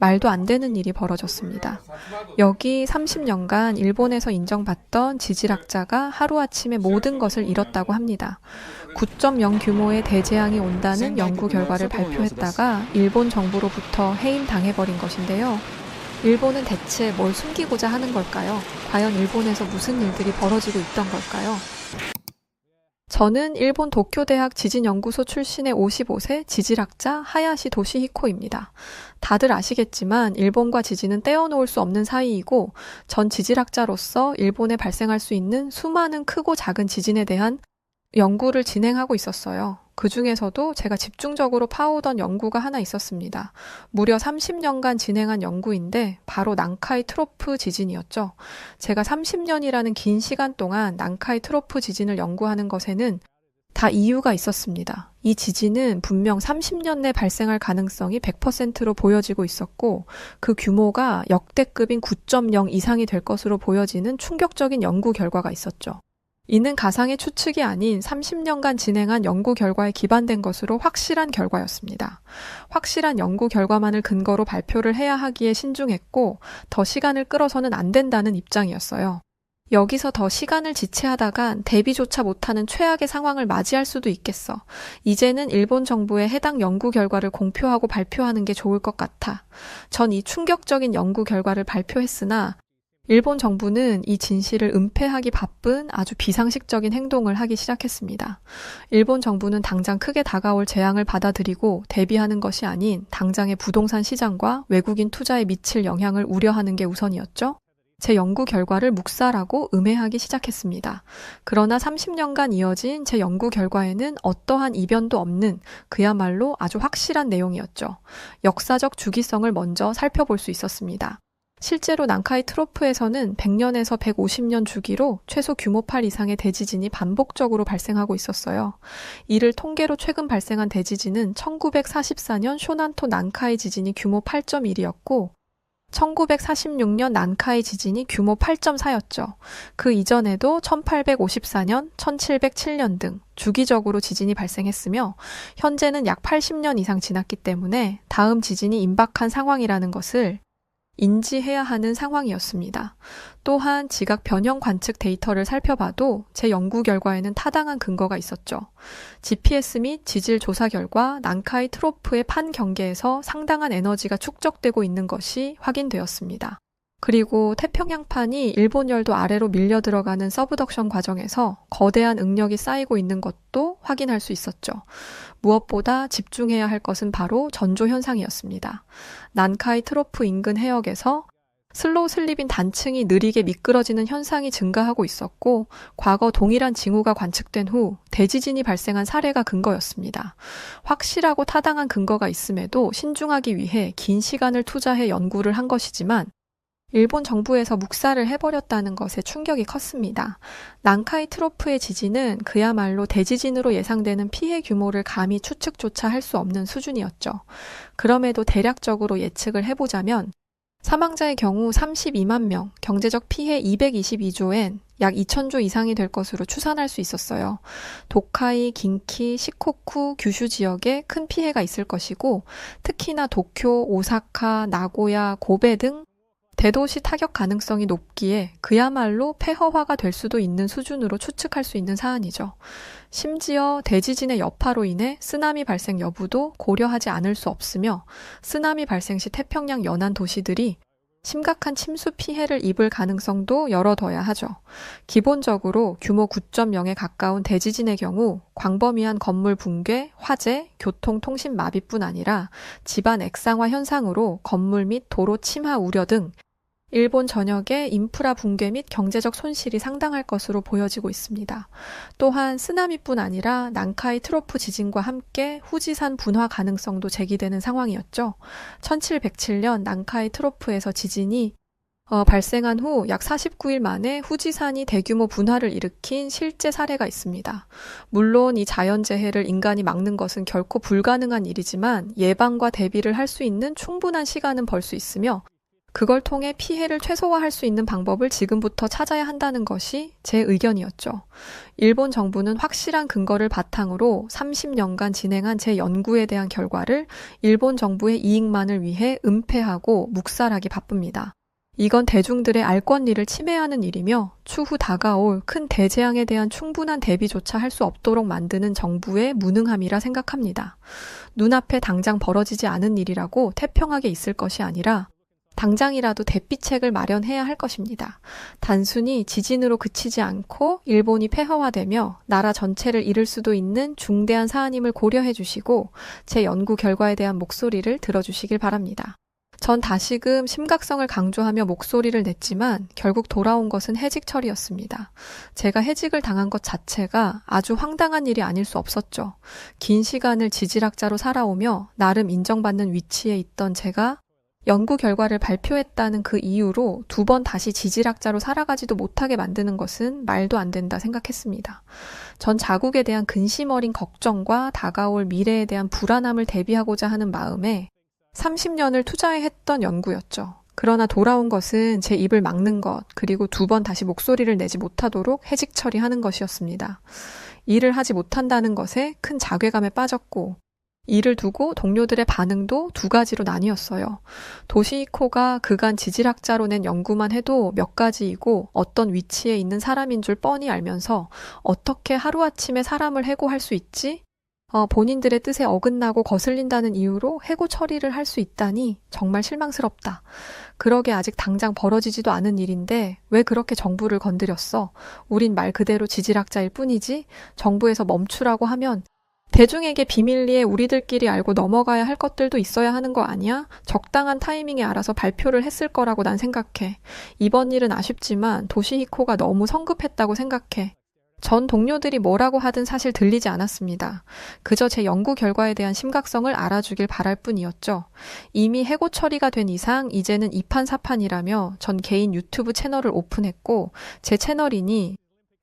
말도 안 되는 일이 벌어졌습니다. 여기 30년간 일본에서 인정받던 지질학자가 하루아침에 모든 것을 잃었다고 합니다. 9.0 규모의 대재앙이 온다는 연구 결과를 발표했다가 일본 정부로부터 해임당해버린 것인데요. 일본은 대체 뭘 숨기고자 하는 걸까요? 과연 일본에서 무슨 일들이 벌어지고 있던 걸까요? 저는 일본 도쿄대학 지진연구소 출신의 55세 지질학자 하야시 도시히코입니다. 다들 아시겠지만 일본과 지진은 떼어놓을 수 없는 사이이고 전 지질학자로서 일본에 발생할 수 있는 수많은 크고 작은 지진에 대한 연구를 진행하고 있었어요. 그 중에서도 제가 집중적으로 파오던 연구가 하나 있었습니다. 무려 30년간 진행한 연구인데 바로 난카이 트로프 지진이었죠. 제가 30년이라는 긴 시간 동안 난카이 트로프 지진을 연구하는 것에는 다 이유가 있었습니다. 이 지진은 분명 30년 내 발생할 가능성이 100%로 보여지고 있었고 그 규모가 역대급인 9.0 이상이 될 것으로 보여지는 충격적인 연구 결과가 있었죠. 이는 가상의 추측이 아닌 30년간 진행한 연구 결과에 기반된 것으로 확실한 결과였습니다. 확실한 연구 결과만을 근거로 발표를 해야 하기에 신중했고 더 시간을 끌어서는 안 된다는 입장이었어요. 여기서 더 시간을 지체하다간 대비조차 못하는 최악의 상황을 맞이할 수도 있겠어. 이제는 일본 정부의 해당 연구 결과를 공표하고 발표하는 게 좋을 것 같아. 전 이 충격적인 연구 결과를 발표했으나 일본 정부는 이 진실을 은폐하기 바쁜 아주 비상식적인 행동을 하기 시작했습니다. 일본 정부는 당장 크게 다가올 재앙을 받아들이고 대비하는 것이 아닌 당장의 부동산 시장과 외국인 투자에 미칠 영향을 우려하는 게 우선이었죠. 제 연구 결과를 묵살하고 음해하기 시작했습니다. 그러나 30년간 이어진 제 연구 결과에는 어떠한 이변도 없는 그야말로 아주 확실한 내용이었죠. 역사적 주기성을 먼저 살펴볼 수 있었습니다. 실제로 난카이 트로프에서는 100년에서 150년 주기로 최소 규모 8 이상의 대지진이 반복적으로 발생하고 있었어요. 이를 통계로 최근 발생한 대지진은 1944년 쇼난토 난카이 지진이 규모 8.1이었고 1946년 난카이 지진이 규모 8.4였죠. 그 이전에도 1854년, 1707년 등 주기적으로 지진이 발생했으며 현재는 약 80년 이상 지났기 때문에 다음 지진이 임박한 상황이라는 것을 인지해야 하는 상황이었습니다. 또한 지각 변형 관측 데이터를 살펴봐도 제 연구 결과에는 타당한 근거가 있었죠. GPS 및 지질 조사 결과 난카이 트로프의 판 경계에서 상당한 에너지가 축적되고 있는 것이 확인되었습니다. 그리고 태평양판이 일본열도 아래로 밀려 들어가는 서브덕션 과정에서 거대한 응력이 쌓이고 있는 것도 확인할 수 있었죠. 무엇보다 집중해야 할 것은 바로 전조 현상이었습니다. 난카이 트로프 인근 해역에서 슬로우 슬립인 단층이 느리게 미끄러지는 현상이 증가하고 있었고 과거 동일한 징후가 관측된 후 대지진이 발생한 사례가 근거였습니다. 확실하고 타당한 근거가 있음에도 신중하기 위해 긴 시간을 투자해 연구를 한 것이지만 일본 정부에서 묵살을 해버렸다는 것에 충격이 컸습니다. 난카이 트로프의 지진은 그야말로 대지진으로 예상되는 피해 규모를 감히 추측조차 할 수 없는 수준이었죠. 그럼에도 대략적으로 예측을 해보자면 사망자의 경우 32만 명, 경제적 피해 222조엔 약 2,000조 이상이 될 것으로 추산할 수 있었어요. 도카이, 긴키, 시코쿠, 규슈 지역에 큰 피해가 있을 것이고 특히나 도쿄, 오사카, 나고야, 고베 등 대도시 타격 가능성이 높기에 그야말로 폐허화가 될 수도 있는 수준으로 추측할 수 있는 사안이죠. 심지어 대지진의 여파로 인해 쓰나미 발생 여부도 고려하지 않을 수 없으며 쓰나미 발생 시 태평양 연안 도시들이 심각한 침수 피해를 입을 가능성도 열어둬야 하죠. 기본적으로 규모 9.0에 가까운 대지진의 경우 광범위한 건물 붕괴, 화재, 교통, 통신 마비뿐 아니라 집안 액상화 현상으로 건물 및 도로 침하 우려 등 일본 전역의 인프라 붕괴 및 경제적 손실이 상당할 것으로 보여지고 있습니다. 또한 쓰나미뿐 아니라 난카이 트로프 지진과 함께 후지산 분화 가능성도 제기되는 상황이었죠. 1707년 난카이 트로프에서 지진이 발생한 후 약 49일 만에 후지산이 대규모 분화를 일으킨 실제 사례가 있습니다. 물론 이 자연재해를 인간이 막는 것은 결코 불가능한 일이지만 예방과 대비를 할 수 있는 충분한 시간은 벌 수 있으며 그걸 통해 피해를 최소화할 수 있는 방법을 지금부터 찾아야 한다는 것이 제 의견이었죠. 일본 정부는 확실한 근거를 바탕으로 30년간 진행한 제 연구에 대한 결과를 일본 정부의 이익만을 위해 은폐하고 묵살하기 바쁩니다. 이건 대중들의 알 권리를 침해하는 일이며 추후 다가올 큰 대재앙에 대한 충분한 대비조차 할 수 없도록 만드는 정부의 무능함이라 생각합니다. 눈앞에 당장 벌어지지 않은 일이라고 태평하게 있을 것이 아니라 당장이라도 대피책을 마련해야 할 것입니다. 단순히 지진으로 그치지 않고 일본이 폐허화되며 나라 전체를 잃을 수도 있는 중대한 사안임을 고려해 주시고 제 연구 결과에 대한 목소리를 들어주시길 바랍니다. 전 다시금 심각성을 강조하며 목소리를 냈지만 결국 돌아온 것은 해직 처리였습니다. 제가 해직을 당한 것 자체가 아주 황당한 일이 아닐 수 없었죠. 긴 시간을 지질학자로 살아오며 나름 인정받는 위치에 있던 제가 연구 결과를 발표했다는 그 이유로 2번 다시 지질학자로 살아가지도 못하게 만드는 것은 말도 안 된다 생각했습니다. 전 자국에 대한 근심 어린 걱정과 다가올 미래에 대한 불안함을 대비하고자 하는 마음에 30년을 투자했던 연구였죠. 그러나 돌아온 것은 제 입을 막는 것, 그리고 2번 다시 목소리를 내지 못하도록 해직 처리하는 것이었습니다. 일을 하지 못한다는 것에 큰 자괴감에 빠졌고, 이를 두고 동료들의 반응도 2가지로 나뉘었어요. 도시이코가 그간 지질학자로 낸 연구만 해도 몇 가지이고 어떤 위치에 있는 사람인 줄 뻔히 알면서 어떻게 하루아침에 사람을 해고할 수 있지? 본인들의 뜻에 어긋나고 거슬린다는 이유로 해고 처리를 할 수 있다니 정말 실망스럽다. 그러게 아직 당장 벌어지지도 않은 일인데 왜 그렇게 정부를 건드렸어? 우린 말 그대로 지질학자일 뿐이지 정부에서 멈추라고 하면 대중에게 비밀리에 우리들끼리 알고 넘어가야 할 것들도 있어야 하는 거 아니야? 적당한 타이밍에 알아서 발표를 했을 거라고 난 생각해. 이번 일은 아쉽지만 도시히코가 너무 성급했다고 생각해. 전 동료들이 뭐라고 하든 사실 들리지 않았습니다. 그저 제 연구 결과에 대한 심각성을 알아주길 바랄 뿐이었죠. 이미 해고 처리가 된 이상 이제는 이판사판이라며 전 개인 유튜브 채널을 오픈했고 제 채널이니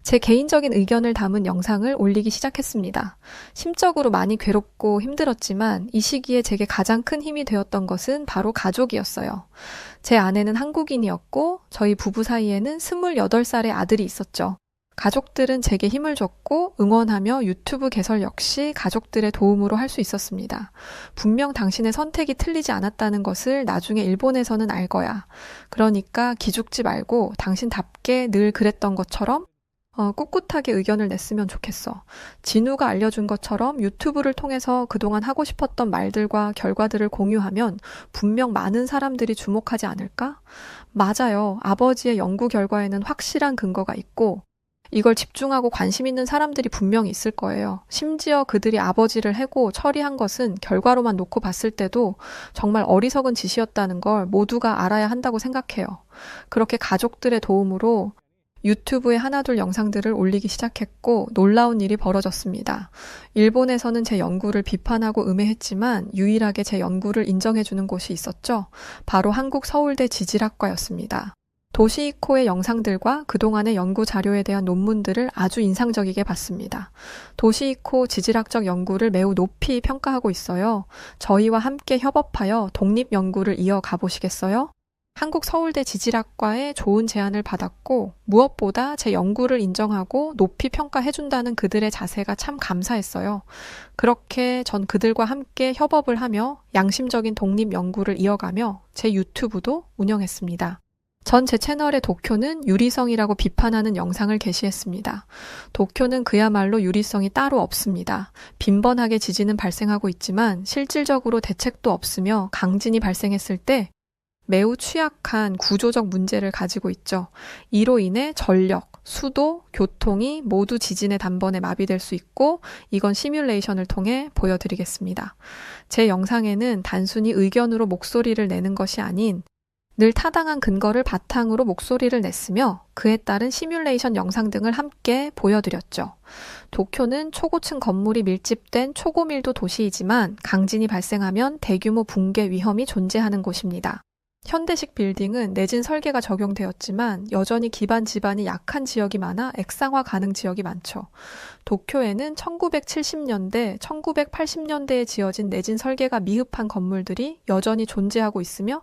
제 개인적인 의견을 담은 영상을 올리기 시작했습니다. 심적으로 많이 괴롭고 힘들었지만 이 시기에 제게 가장 큰 힘이 되었던 것은 바로 가족이었어요. 제 아내는 한국인이었고 저희 부부 사이에는 28살의 아들이 있었죠. 가족들은 제게 힘을 줬고 응원하며 유튜브 개설 역시 가족들의 도움으로 할 수 있었습니다. 분명 당신의 선택이 틀리지 않았다는 것을 나중에 일본에서는 알 거야. 그러니까 기죽지 말고 당신답게 늘 그랬던 것처럼 꿋꿋하게 의견을 냈으면 좋겠어. 진우가 알려준 것처럼 유튜브를 통해서 그동안 하고 싶었던 말들과 결과들을 공유하면 분명 많은 사람들이 주목하지 않을까? 맞아요. 아버지의 연구 결과에는 확실한 근거가 있고 이걸 집중하고 관심 있는 사람들이 분명히 있을 거예요. 심지어 그들이 아버지를 해고 처리한 것은 결과로만 놓고 봤을 때도 정말 어리석은 짓이었다는 걸 모두가 알아야 한다고 생각해요. 그렇게 가족들의 도움으로 유튜브에 하나둘 영상들을 올리기 시작했고 놀라운 일이 벌어졌습니다. 일본에서는 제 연구를 비판하고 음해했지만 유일하게 제 연구를 인정해주는 곳이 있었죠. 바로 한국 서울대 지질학과였습니다. 도시이코의 영상들과 그동안의 연구 자료에 대한 논문들을 아주 인상적이게 봤습니다. 도시이코 지질학적 연구를 매우 높이 평가하고 있어요. 저희와 함께 협업하여 독립 연구를 이어가 보시겠어요? 한국 서울대 지질학과에 좋은 제안을 받았고 무엇보다 제 연구를 인정하고 높이 평가해준다는 그들의 자세가 참 감사했어요. 그렇게 전 그들과 함께 협업을 하며 양심적인 독립 연구를 이어가며 제 유튜브도 운영했습니다. 전 제 채널에 도쿄는 유리성이라고 비판하는 영상을 게시했습니다. 도쿄는 그야말로 유리성이 따로 없습니다. 빈번하게 지진은 발생하고 있지만 실질적으로 대책도 없으며 강진이 발생했을 때 매우 취약한 구조적 문제를 가지고 있죠. 이로 인해 전력, 수도, 교통이 모두 지진의 단번에 마비될 수 있고 이건 시뮬레이션을 통해 보여드리겠습니다. 제 영상에는 단순히 의견으로 목소리를 내는 것이 아닌 늘 타당한 근거를 바탕으로 목소리를 냈으며 그에 따른 시뮬레이션 영상 등을 함께 보여드렸죠. 도쿄는 초고층 건물이 밀집된 초고밀도 도시이지만 강진이 발생하면 대규모 붕괴 위험이 존재하는 곳입니다. 현대식 빌딩은 내진 설계가 적용되었지만 여전히 기반 지반이 약한 지역이 많아 액상화 가능 지역이 많죠. 도쿄에는 1970년대, 1980년대에 지어진 내진 설계가 미흡한 건물들이 여전히 존재하고 있으며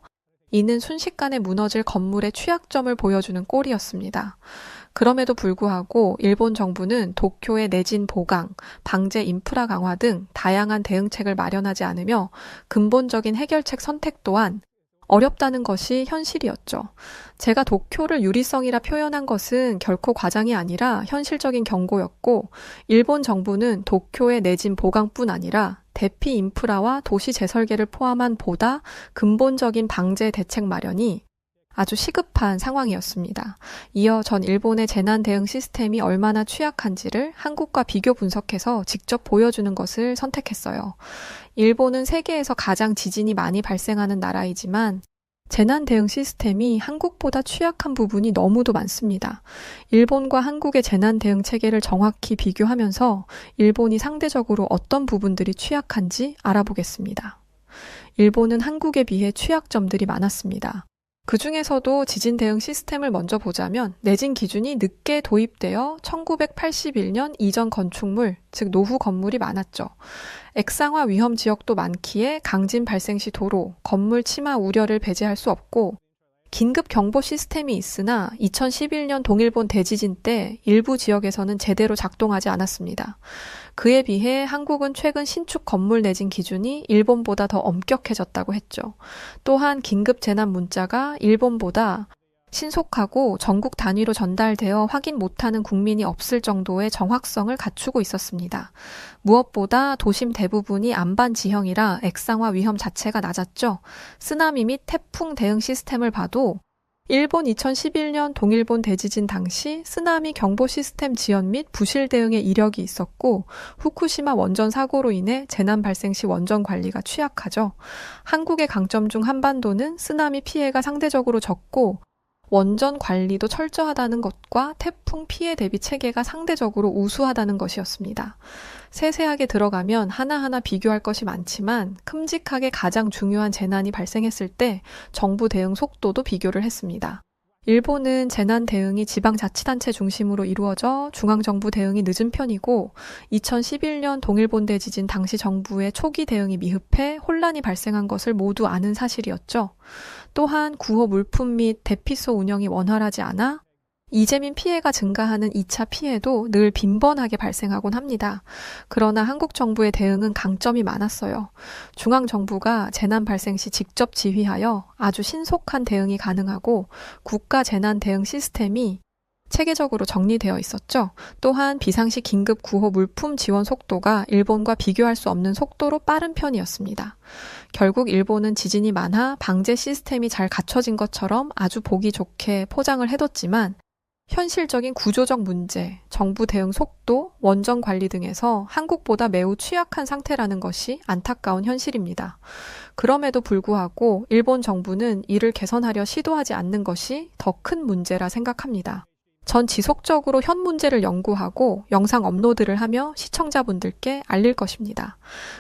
이는 순식간에 무너질 건물의 취약점을 보여주는 꼴이었습니다. 그럼에도 불구하고 일본 정부는 도쿄의 내진 보강, 방제 인프라 강화 등 다양한 대응책을 마련하지 않으며 근본적인 해결책 선택 또한 어렵다는 것이 현실이었죠. 제가 도쿄를 유리성이라 표현한 것은 결코 과장이 아니라 현실적인 경고였고, 일본 정부는 도쿄의 내진 보강뿐 아니라 대피 인프라와 도시 재설계를 포함한 보다 근본적인 방제 대책 마련이 아주 시급한 상황이었습니다. 이어 전 일본의 재난 대응 시스템이 얼마나 취약한지를 한국과 비교 분석해서 직접 보여주는 것을 선택했어요. 일본은 세계에서 가장 지진이 많이 발생하는 나라이지만 재난 대응 시스템이 한국보다 취약한 부분이 너무도 많습니다. 일본과 한국의 재난 대응 체계를 정확히 비교하면서 일본이 상대적으로 어떤 부분들이 취약한지 알아보겠습니다. 일본은 한국에 비해 취약점들이 많았습니다. 그 중에서도 지진 대응 시스템을 먼저 보자면 내진 기준이 늦게 도입되어 1981년 이전 건축물, 즉 노후 건물이 많았죠. 액상화 위험 지역도 많기에 강진 발생 시 도로, 건물 침하 우려를 배제할 수 없고 긴급 경보 시스템이 있으나 2011년 동일본 대지진 때 일부 지역에서는 제대로 작동하지 않았습니다. 그에 비해 한국은 최근 신축 건물 내진 기준이 일본보다 더 엄격해졌다고 했죠. 또한 긴급 재난 문자가 일본보다 신속하고 전국 단위로 전달되어 확인 못하는 국민이 없을 정도의 정확성을 갖추고 있었습니다. 무엇보다 도심 대부분이 안반 지형이라 액상화 위험 자체가 낮았죠. 쓰나미 및 태풍 대응 시스템을 봐도 일본 2011년 동일본 대지진 당시 쓰나미 경보 시스템 지연 및 부실 대응의 이력이 있었고 후쿠시마 원전 사고로 인해 재난 발생 시 원전 관리가 취약하죠. 한국의 강점 중 한반도는 쓰나미 피해가 상대적으로 적고 원전 관리도 철저하다는 것과 태풍 피해 대비 체계가 상대적으로 우수하다는 것이었습니다. 세세하게 들어가면 하나하나 비교할 것이 많지만 큼직하게 가장 중요한 재난이 발생했을 때 정부 대응 속도도 비교를 했습니다. 일본은 재난 대응이 지방자치단체 중심으로 이루어져 중앙정부 대응이 늦은 편이고 2011년 동일본 대지진 당시 정부의 초기 대응이 미흡해 혼란이 발생한 것을 모두 아는 사실이었죠. 또한 구호 물품 및 대피소 운영이 원활하지 않아 이재민 피해가 증가하는 2차 피해도 늘 빈번하게 발생하곤 합니다. 그러나 한국 정부의 대응은 강점이 많았어요. 중앙정부가 재난 발생 시 직접 지휘하여 아주 신속한 대응이 가능하고 국가 재난 대응 시스템이 체계적으로 정리되어 있었죠. 또한 비상시 긴급 구호 물품 지원 속도가 일본과 비교할 수 없는 속도로 빠른 편이었습니다. 결국 일본은 지진이 많아 방제 시스템이 잘 갖춰진 것처럼 아주 보기 좋게 포장을 해뒀지만 현실적인 구조적 문제, 정부 대응 속도, 원전 관리 등에서 한국보다 매우 취약한 상태라는 것이 안타까운 현실입니다. 그럼에도 불구하고 일본 정부는 이를 개선하려 시도하지 않는 것이 더 큰 문제라 생각합니다. 전 지속적으로 현 문제를 연구하고 영상 업로드를 하며 시청자분들께 알릴 것입니다.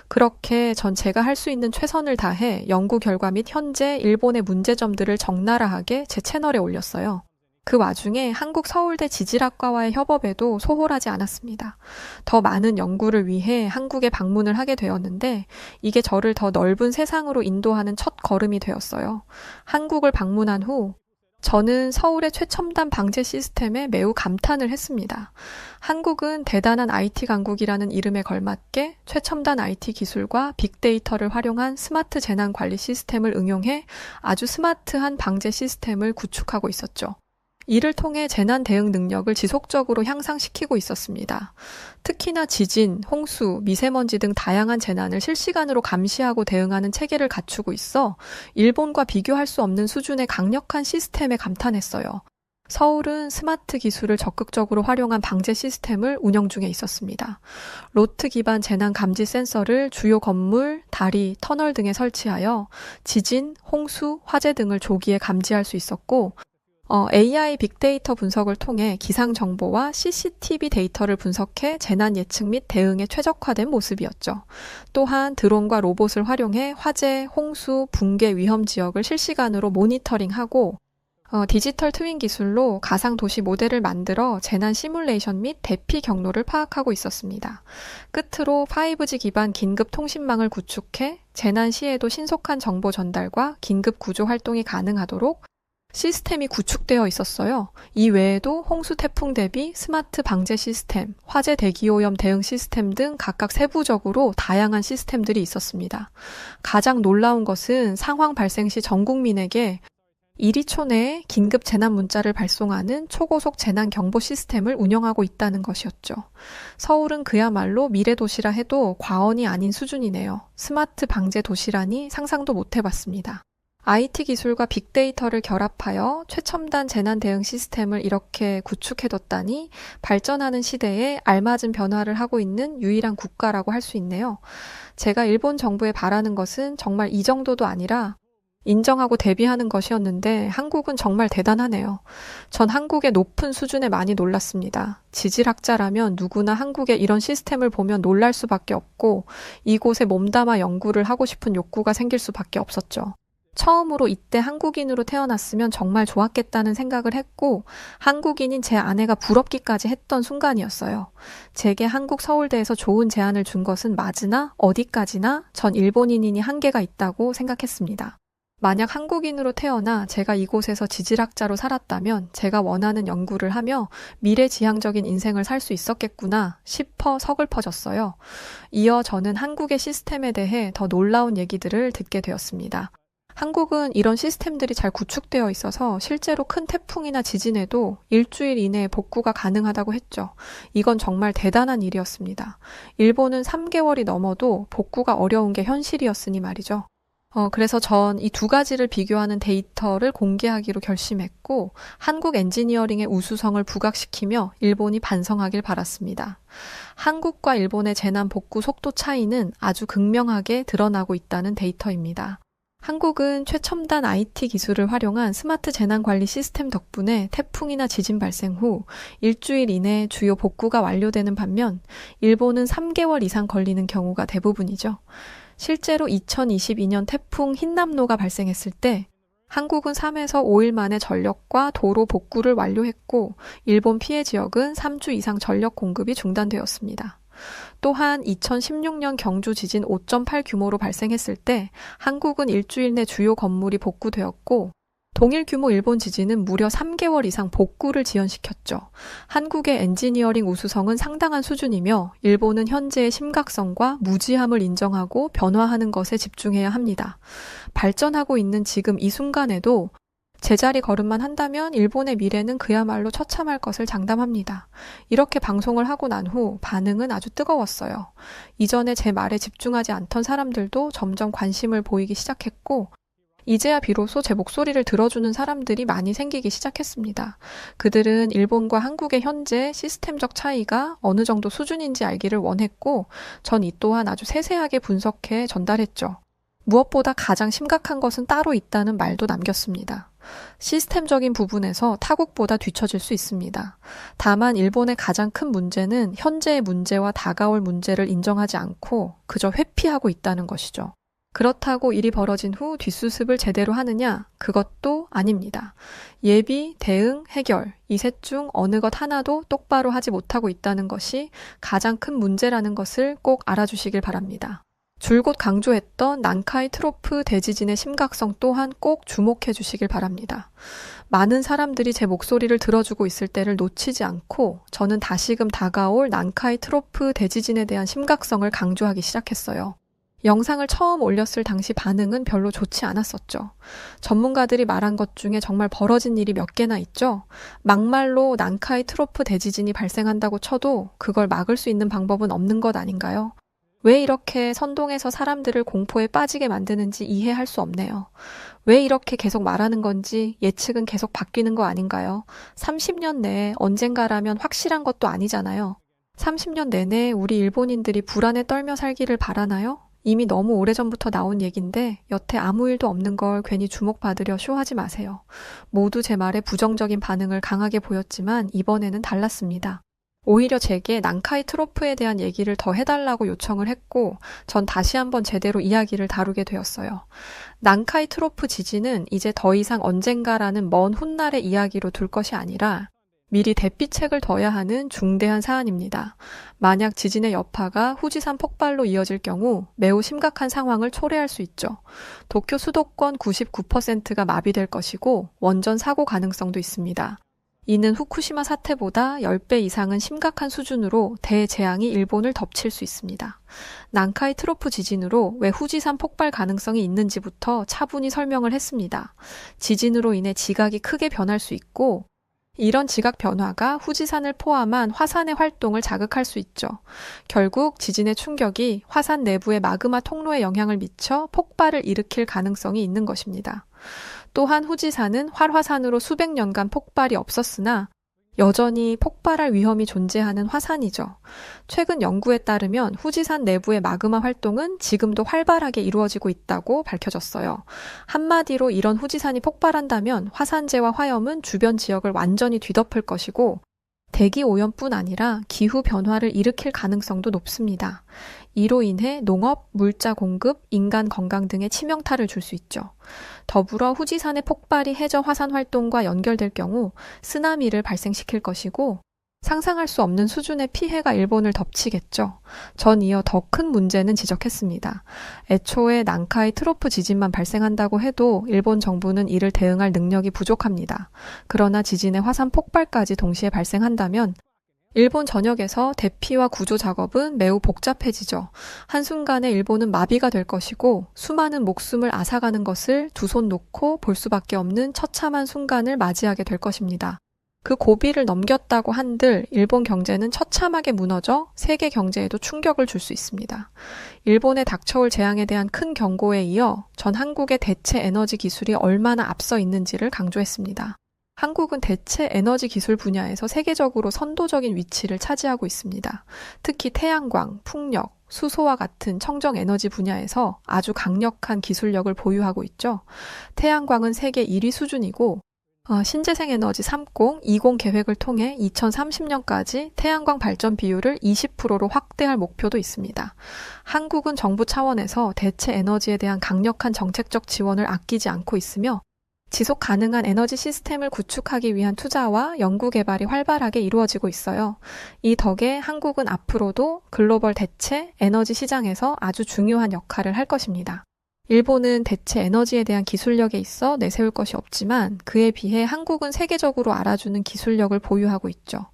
그렇게 전 제가 할 수 있는 최선을 다해 연구 결과 및 현재 일본의 문제점들을 적나라하게 제 채널에 올렸어요. 그 와중에 한국 서울대 지질학과와의 협업에도 소홀하지 않았습니다. 더 많은 연구를 위해 한국에 방문을 하게 되었는데 이게 저를 더 넓은 세상으로 인도하는 첫 걸음이 되었어요. 한국을 방문한 후 저는 서울의 최첨단 방제 시스템에 매우 감탄을 했습니다. 한국은 대단한 IT 강국이라는 이름에 걸맞게 최첨단 IT 기술과 빅데이터를 활용한 스마트 재난 관리 시스템을 응용해 아주 스마트한 방제 시스템을 구축하고 있었죠. 이를 통해 재난 대응 능력을 지속적으로 향상시키고 있었습니다. 특히나 지진, 홍수, 미세먼지 등 다양한 재난을 실시간으로 감시하고 대응하는 체계를 갖추고 있어 일본과 비교할 수 없는 수준의 강력한 시스템에 감탄했어요. 서울은 스마트 기술을 적극적으로 활용한 방제 시스템을 운영 중에 있었습니다. 로트 기반 재난 감지 센서를 주요 건물, 다리, 터널 등에 설치하여 지진, 홍수, 화재 등을 조기에 감지할 수 있었고 AI 빅데이터 분석을 통해 기상 정보와 CCTV 데이터를 분석해 재난 예측 및 대응에 최적화된 모습이었죠. 또한 드론과 로봇을 활용해 화재, 홍수, 붕괴 위험 지역을 실시간으로 모니터링하고 디지털 트윈 기술로 가상 도시 모델을 만들어 재난 시뮬레이션 및 대피 경로를 파악하고 있었습니다. 끝으로 5G 기반 긴급 통신망을 구축해 재난 시에도 신속한 정보 전달과 긴급 구조 활동이 가능하도록 시스템이 구축되어 있었어요. 이 외에도 홍수 태풍 대비 스마트 방제 시스템, 화재 대기오염 대응 시스템 등 각각 세부적으로 다양한 시스템들이 있었습니다. 가장 놀라운 것은 상황 발생 시 전 국민에게 1초 내에 긴급 재난 문자를 발송하는 초고속 재난 경보 시스템을 운영하고 있다는 것이었죠. 서울은 그야말로 미래 도시라 해도 과언이 아닌 수준이네요. 스마트 방제 도시라니 상상도 못 해봤습니다. IT 기술과 빅데이터를 결합하여 최첨단 재난 대응 시스템을 이렇게 구축해뒀다니 발전하는 시대에 알맞은 변화를 하고 있는 유일한 국가라고 할 수 있네요. 제가 일본 정부에 바라는 것은 정말 이 정도도 아니라 인정하고 대비하는 것이었는데 한국은 정말 대단하네요. 전 한국의 높은 수준에 많이 놀랐습니다. 지질학자라면 누구나 한국의 이런 시스템을 보면 놀랄 수밖에 없고 이곳에 몸담아 연구를 하고 싶은 욕구가 생길 수밖에 없었죠. 처음으로 이때 한국인으로 태어났으면 정말 좋았겠다는 생각을 했고 한국인인 제 아내가 부럽기까지 했던 순간이었어요. 제게 한국 서울대에서 좋은 제안을 준 것은 맞으나 어디까지나 전 일본인이니 한계가 있다고 생각했습니다. 만약 한국인으로 태어나 제가 이곳에서 지질학자로 살았다면 제가 원하는 연구를 하며 미래지향적인 인생을 살 수 있었겠구나 싶어 서글퍼졌어요. 이어 저는 한국의 시스템에 대해 더 놀라운 얘기들을 듣게 되었습니다. 한국은 이런 시스템들이 잘 구축되어 있어서 실제로 큰 태풍이나 지진에도 일주일 이내에 복구가 가능하다고 했죠. 이건 정말 대단한 일이었습니다. 일본은 3개월이 넘어도 복구가 어려운 게 현실이었으니 말이죠. 그래서 전 이 두 가지를 비교하는 데이터를 공개하기로 결심했고 한국 엔지니어링의 우수성을 부각시키며 일본이 반성하길 바랐습니다. 한국과 일본의 재난 복구 속도 차이는 아주 극명하게 드러나고 있다는 데이터입니다. 한국은 최첨단 IT 기술을 활용한 스마트 재난관리 시스템 덕분에 태풍이나 지진 발생 후 일주일 이내에 주요 복구가 완료되는 반면 일본은 3개월 이상 걸리는 경우가 대부분이죠. 실제로 2022년 태풍 흰남노가 발생했을 때 한국은 3에서 5일 만에 전력과 도로 복구를 완료했고 일본 피해 지역은 3주 이상 전력 공급이 중단되었습니다. 또한 2016년 경주 지진 5.8 규모로 발생했을 때 한국은 일주일 내 주요 건물이 복구되었고 동일 규모 일본 지진은 무려 3개월 이상 복구를 지연시켰죠. 한국의 엔지니어링 우수성은 상당한 수준이며 일본은 현재의 심각성과 무지함을 인정하고 변화하는 것에 집중해야 합니다. 발전하고 있는 지금 이 순간에도 제자리 걸음만 한다면 일본의 미래는 그야말로 처참할 것을 장담합니다. 이렇게 방송을 하고 난 후 반응은 아주 뜨거웠어요. 이전에 제 말에 집중하지 않던 사람들도 점점 관심을 보이기 시작했고 이제야 비로소 제 목소리를 들어주는 사람들이 많이 생기기 시작했습니다. 그들은 일본과 한국의 현재 시스템적 차이가 어느 정도 수준인지 알기를 원했고 전 이 또한 아주 세세하게 분석해 전달했죠. 무엇보다 가장 심각한 것은 따로 있다는 말도 남겼습니다. 시스템적인 부분에서 타국보다 뒤처질 수 있습니다. 다만 일본의 가장 큰 문제는 현재의 문제와 다가올 문제를 인정하지 않고 그저 회피하고 있다는 것이죠. 그렇다고 일이 벌어진 후 뒷수습을 제대로 하느냐? 그것도 아닙니다. 예비, 대응, 해결 이 셋 중 어느 것 하나도 똑바로 하지 못하고 있다는 것이 가장 큰 문제라는 것을 꼭 알아주시길 바랍니다. 줄곧 강조했던 난카이 트로프 대지진의 심각성 또한 꼭 주목해 주시길 바랍니다. 많은 사람들이 제 목소리를 들어주고 있을 때를 놓치지 않고 저는 다시금 다가올 난카이 트로프 대지진에 대한 심각성을 강조하기 시작했어요. 영상을 처음 올렸을 당시 반응은 별로 좋지 않았었죠. 전문가들이 말한 것 중에 정말 벌어진 일이 몇 개나 있죠. 막말로 난카이 트로프 대지진이 발생한다고 쳐도 그걸 막을 수 있는 방법은 없는 것 아닌가요? 왜 이렇게 선동해서 사람들을 공포에 빠지게 만드는지 이해할 수 없네요. 왜 이렇게 계속 말하는 건지 예측은 계속 바뀌는 거 아닌가요? 30년 내에 언젠가라면 확실한 것도 아니잖아요. 30년 내내 우리 일본인들이 불안에 떨며 살기를 바라나요? 이미 너무 오래전부터 나온 얘긴데 여태 아무 일도 없는 걸 괜히 주목받으려 쇼하지 마세요. 모두 제 말에 부정적인 반응을 강하게 보였지만 이번에는 달랐습니다. 오히려 제게 난카이 트로프에 대한 얘기를 더 해달라고 요청을 했고 전 다시 한번 제대로 이야기를 다루게 되었어요. 난카이 트로프 지진은 이제 더 이상 언젠가라는 먼 훗날의 이야기로 둘 것이 아니라 미리 대피책을 둬야 하는 중대한 사안입니다. 만약 지진의 여파가 후지산 폭발로 이어질 경우 매우 심각한 상황을 초래할 수 있죠. 도쿄 수도권 99%가 마비될 것이고 원전 사고 가능성도 있습니다. 이는 후쿠시마 사태보다 10배 이상은 심각한 수준으로 대재앙이 일본을 덮칠 수 있습니다. 난카이 트로프 지진으로 왜 후지산 폭발 가능성이 있는지부터 차분히 설명을 했습니다. 지진으로 인해 지각이 크게 변할 수 있고 이런 지각 변화가 후지산을 포함한 화산의 활동을 자극할 수 있죠. 결국 지진의 충격이 화산 내부의 마그마 통로에 영향을 미쳐 폭발을 일으킬 가능성이 있는 것입니다. 또한 후지산은 활화산으로 수백 년간 폭발이 없었으나 여전히 폭발할 위험이 존재하는 화산이죠. 최근 연구에 따르면 후지산 내부의 마그마 활동은 지금도 활발하게 이루어지고 있다고 밝혀졌어요. 한마디로 이런 후지산이 폭발한다면 화산재와 화염은 주변 지역을 완전히 뒤덮을 것이고 대기 오염뿐 아니라 기후 변화를 일으킬 가능성도 높습니다. 이로 인해 농업, 물자 공급, 인간 건강 등에 치명타를 줄 수 있죠. 더불어 후지산의 폭발이 해저 화산 활동과 연결될 경우 쓰나미를 발생시킬 것이고 상상할 수 없는 수준의 피해가 일본을 덮치겠죠. 전 이어 더 큰 문제는 지적했습니다. 애초에 난카이 트로프 지진만 발생한다고 해도 일본 정부는 이를 대응할 능력이 부족합니다. 그러나 지진의 화산 폭발까지 동시에 발생한다면 일본 전역에서 대피와 구조 작업은 매우 복잡해지죠. 한순간에 일본은 마비가 될 것이고 수많은 목숨을 앗아가는 것을 두 손 놓고 볼 수밖에 없는 처참한 순간을 맞이하게 될 것입니다. 그 고비를 넘겼다고 한들 일본 경제는 처참하게 무너져 세계 경제에도 충격을 줄 수 있습니다. 일본에 닥쳐올 재앙에 대한 큰 경고에 이어 전 한국의 대체 에너지 기술이 얼마나 앞서 있는지를 강조했습니다. 한국은 대체 에너지 기술 분야에서 세계적으로 선도적인 위치를 차지하고 있습니다. 특히 태양광, 풍력, 수소와 같은 청정 에너지 분야에서 아주 강력한 기술력을 보유하고 있죠. 태양광은 세계 1위 수준이고 신재생 에너지 30, 20 계획을 통해 2030년까지 태양광 발전 비율을 20%로 확대할 목표도 있습니다. 한국은 정부 차원에서 대체 에너지에 대한 강력한 정책적 지원을 아끼지 않고 있으며 지속 가능한 에너지 시스템을 구축하기 위한 투자와 연구 개발이 활발하게 이루어지고 있어요. 이 덕에 한국은 앞으로도 글로벌 대체 에너지 시장에서 아주 중요한 역할을 할 것입니다. 일본은 대체 에너지에 대한 기술력에 있어 내세울 것이 없지만 그에 비해 한국은 세계적으로 알아주는 기술력을 보유하고 있죠.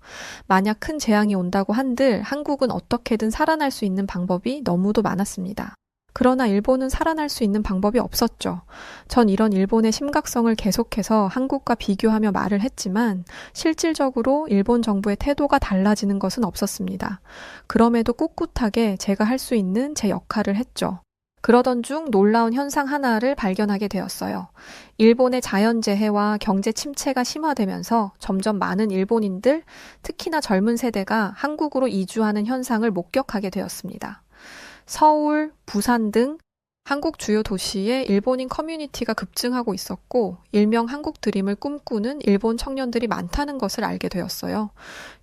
만약 큰 재앙이 온다고 한들 한국은 어떻게든 살아날 수 있는 방법이 너무도 많았습니다. 그러나 일본은 살아날 수 있는 방법이 없었죠. 전 이런 일본의 심각성을 계속해서 한국과 비교하며 말을 했지만 실질적으로 일본 정부의 태도가 달라지는 것은 없었습니다. 그럼에도 꿋꿋하게 제가 할 수 있는 제 역할을 했죠. 그러던 중 놀라운 현상 하나를 발견하게 되었어요. 일본의 자연재해와 경제 침체가 심화되면서 점점 많은 일본인들, 특히나 젊은 세대가 한국으로 이주하는 현상을 목격하게 되었습니다. 서울, 부산 등 한국 주요 도시에 일본인 커뮤니티가 급증하고 있었고 일명 한국 드림을 꿈꾸는 일본 청년들이 많다는 것을 알게 되었어요.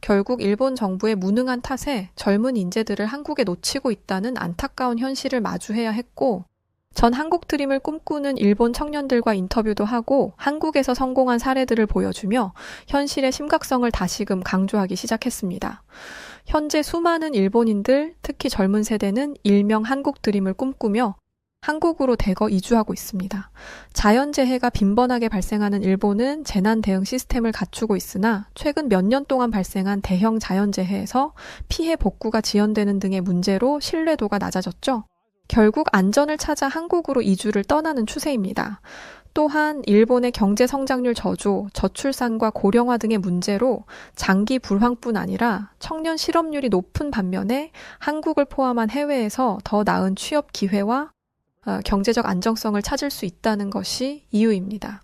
결국 일본 정부의 무능한 탓에 젊은 인재들을 한국에 놓치고 있다는 안타까운 현실을 마주해야 했고 전 한국 드림을 꿈꾸는 일본 청년들과 인터뷰도 하고 한국에서 성공한 사례들을 보여주며 현실의 심각성을 다시금 강조하기 시작했습니다. 현재 수많은 일본인들, 특히 젊은 세대는 일명 한국 드림을 꿈꾸며 한국으로 대거 이주하고 있습니다. 자연재해가 빈번하게 발생하는 일본은 재난 대응 시스템을 갖추고 있으나 최근 몇 년 동안 발생한 대형 자연재해에서 피해 복구가 지연되는 등의 문제로 신뢰도가 낮아졌죠. 결국 안전을 찾아 한국으로 이주를 떠나는 추세입니다. 또한 일본의 경제 성장률 저조, 저출산과 고령화 등의 문제로 장기 불황뿐 아니라 청년 실업률이 높은 반면에 한국을 포함한 해외에서 더 나은 취업 기회와 경제적 안정성을 찾을 수 있다는 것이 이유입니다.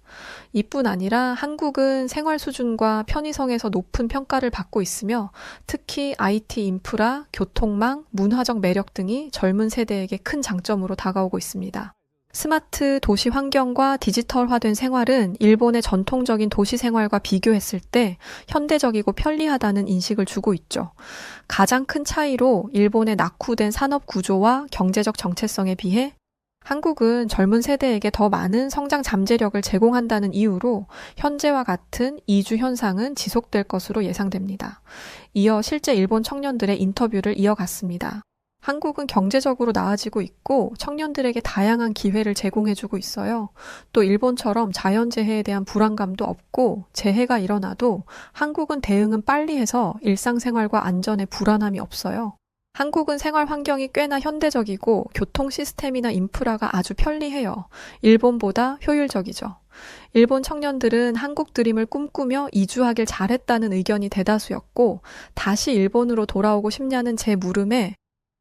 이뿐 아니라 한국은 생활 수준과 편의성에서 높은 평가를 받고 있으며 특히 IT 인프라, 교통망, 문화적 매력 등이 젊은 세대에게 큰 장점으로 다가오고 있습니다. 스마트 도시 환경과 디지털화된 생활은 일본의 전통적인 도시 생활과 비교했을 때 현대적이고 편리하다는 인식을 주고 있죠. 가장 큰 차이로 일본의 낙후된 산업 구조와 경제적 정체성에 비해 한국은 젊은 세대에게 더 많은 성장 잠재력을 제공한다는 이유로 현재와 같은 이주 현상은 지속될 것으로 예상됩니다. 이어 실제 일본 청년들의 인터뷰를 이어갔습니다. 한국은 경제적으로 나아지고 있고 청년들에게 다양한 기회를 제공해주고 있어요. 또 일본처럼 자연재해에 대한 불안감도 없고 재해가 일어나도 한국은 대응은 빨리 해서 일상생활과 안전에 불안함이 없어요. 한국은 생활 환경이 꽤나 현대적이고 교통 시스템이나 인프라가 아주 편리해요. 일본보다 효율적이죠. 일본 청년들은 한국 드림을 꿈꾸며 이주하길 잘했다는 의견이 대다수였고 다시 일본으로 돌아오고 싶냐는 제 물음에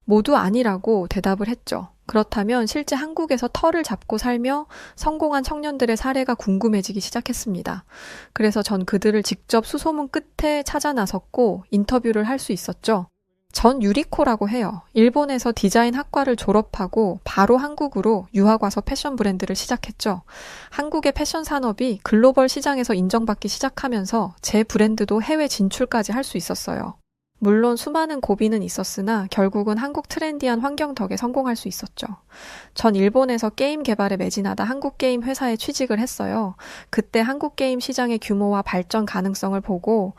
모두 아니라고 대답을 했죠. 그렇다면 실제 한국에서 터를 잡고 살며 성공한 청년들의 사례가 궁금해지기 시작했습니다. 그래서 전 그들을 직접 수소문 끝에 찾아 나섰고 인터뷰를 할 수 있었죠. 전 유리코라고 해요. 일본에서 디자인 학과를 졸업하고 바로 한국으로 유학 와서 패션 브랜드를 시작했죠. 한국의 패션 산업이 글로벌 시장에서 인정받기 시작하면서 제 브랜드도 해외 진출까지 할 수 있었어요. 물론 수많은 고비는 있었으나 결국은 한국 트렌디한 환경 덕에 성공할 수 있었죠. 전 일본에서 게임 개발에 매진하다 한국 게임 회사에 취직을 했어요. 그때 한국 게임 시장의 규모와 발전 가능성을 보고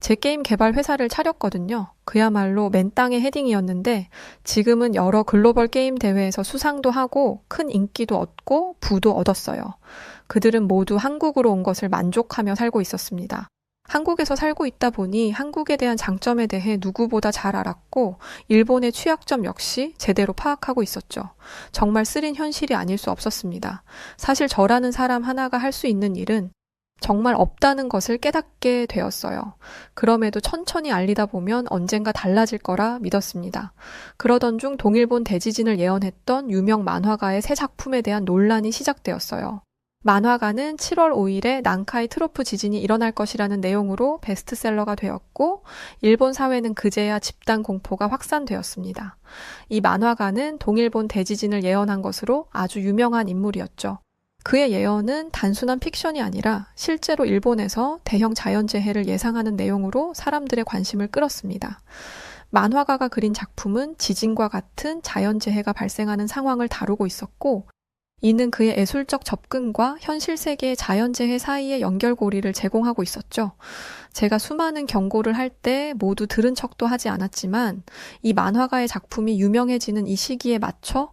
제 게임 개발 회사를 차렸거든요. 그야말로 맨 땅의 헤딩이었는데 지금은 여러 글로벌 게임 대회에서 수상도 하고 큰 인기도 얻고 부도 얻었어요. 그들은 모두 한국으로 온 것을 만족하며 살고 있었습니다. 한국에서 살고 있다 보니 한국에 대한 장점에 대해 누구보다 잘 알았고 일본의 취약점 역시 제대로 파악하고 있었죠. 정말 쓰린 현실이 아닐 수 없었습니다. 사실 저라는 사람 하나가 할 수 있는 일은 정말 없다는 것을 깨닫게 되었어요. 그럼에도 천천히 알리다 보면 언젠가 달라질 거라 믿었습니다. 그러던 중 동일본 대지진을 예언했던 유명 만화가의 새 작품에 대한 논란이 시작되었어요. 만화가는 7월 5일에 난카이 트로프 지진이 일어날 것이라는 내용으로 베스트셀러가 되었고 일본 사회는 그제야 집단 공포가 확산되었습니다. 이 만화가는 동일본 대지진을 예언한 것으로 아주 유명한 인물이었죠. 그의 예언은 단순한 픽션이 아니라 실제로 일본에서 대형 자연재해를 예상하는 내용으로 사람들의 관심을 끌었습니다. 만화가가 그린 작품은 지진과 같은 자연재해가 발생하는 상황을 다루고 있었고 이는 그의 예술적 접근과 현실 세계의 자연재해 사이의 연결고리를 제공하고 있었죠. 제가 수많은 경고를 할 때 모두 들은 척도 하지 않았지만 이 만화가의 작품이 유명해지는 이 시기에 맞춰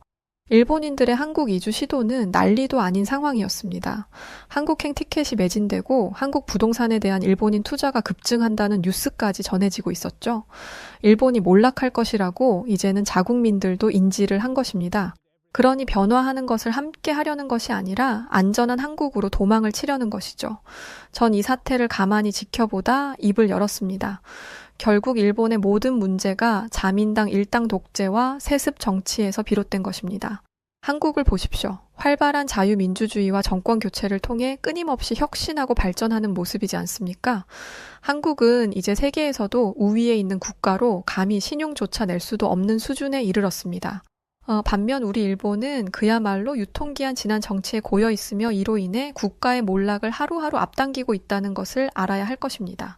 일본인들의 한국 이주 시도는 난리도 아닌 상황이었습니다. 한국행 티켓이 매진되고 한국 부동산에 대한 일본인 투자가 급증한다는 뉴스까지 전해지고 있었죠. 일본이 몰락할 것이라고 이제는 자국민들도 인지를 한 것입니다. 그러니 변화하는 것을 함께 하려는 것이 아니라 안전한 한국으로 도망을 치려는 것이죠. 전 이 사태를 가만히 지켜보다 입을 열었습니다. 결국 일본의 모든 문제가 자민당 일당 독재와 세습 정치에서 비롯된 것입니다. 한국을 보십시오. 활발한 자유민주주의와 정권 교체를 통해 끊임없이 혁신하고 발전하는 모습이지 않습니까? 한국은 이제 세계에서도 우위에 있는 국가로 감히 신용조차 낼 수도 없는 수준에 이르렀습니다. 반면 우리 일본은 그야말로 유통기한 지난 정치에 고여 있으며 이로 인해 국가의 몰락을 하루하루 앞당기고 있다는 것을 알아야 할 것입니다.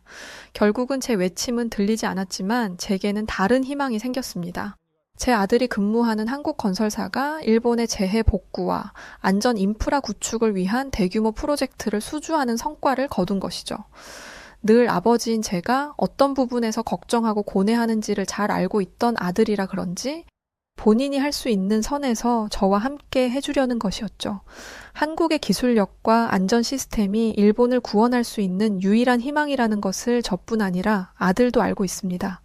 결국은 제 외침은 들리지 않았지만 제게는 다른 희망이 생겼습니다. 제 아들이 근무하는 한국 건설사가 일본의 재해 복구와 안전 인프라 구축을 위한 대규모 프로젝트를 수주하는 성과를 거둔 것이죠. 늘 아버지인 제가 어떤 부분에서 걱정하고 고뇌하는지를 잘 알고 있던 아들이라 그런지 본인이 할 수 있는 선에서 저와 함께 해주려는 것이었죠. 한국의 기술력과 안전 시스템이 일본을 구원할 수 있는 유일한 희망이라는 것을 저뿐 아니라 아들도 알고 있습니다.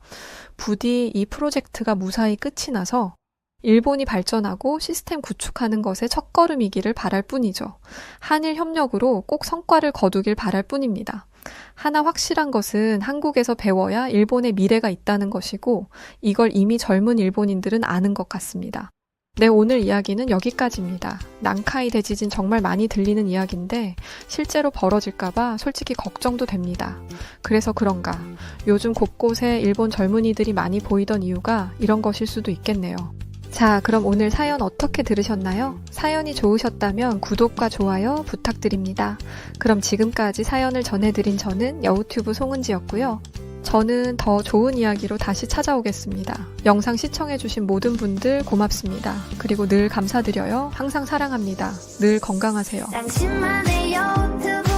부디 이 프로젝트가 무사히 끝이 나서 일본이 발전하고 시스템 구축하는 것의 첫걸음이기를 바랄 뿐이죠. 한일 협력으로 꼭 성과를 거두길 바랄 뿐입니다. 하나 확실한 것은 한국에서 배워야 일본의 미래가 있다는 것이고 이걸 이미 젊은 일본인들은 아는 것 같습니다. 네, 오늘 이야기는 여기까지입니다. 난카이 대지진 정말 많이 들리는 이야기인데 실제로 벌어질까봐 솔직히 걱정도 됩니다. 그래서 그런가 요즘 곳곳에 일본 젊은이들이 많이 보이던 이유가 이런 것일 수도 있겠네요. 자, 그럼 오늘 사연 어떻게 들으셨나요? 사연이 좋으셨다면 구독과 좋아요 부탁드립니다. 그럼 지금까지 사연을 전해드린 저는 여우튜브 송은지였고요. 저는 더 좋은 이야기로 다시 찾아오겠습니다. 영상 시청해주신 모든 분들 고맙습니다. 그리고 늘 감사드려요. 항상 사랑합니다. 늘 건강하세요. 당신만의 유튜브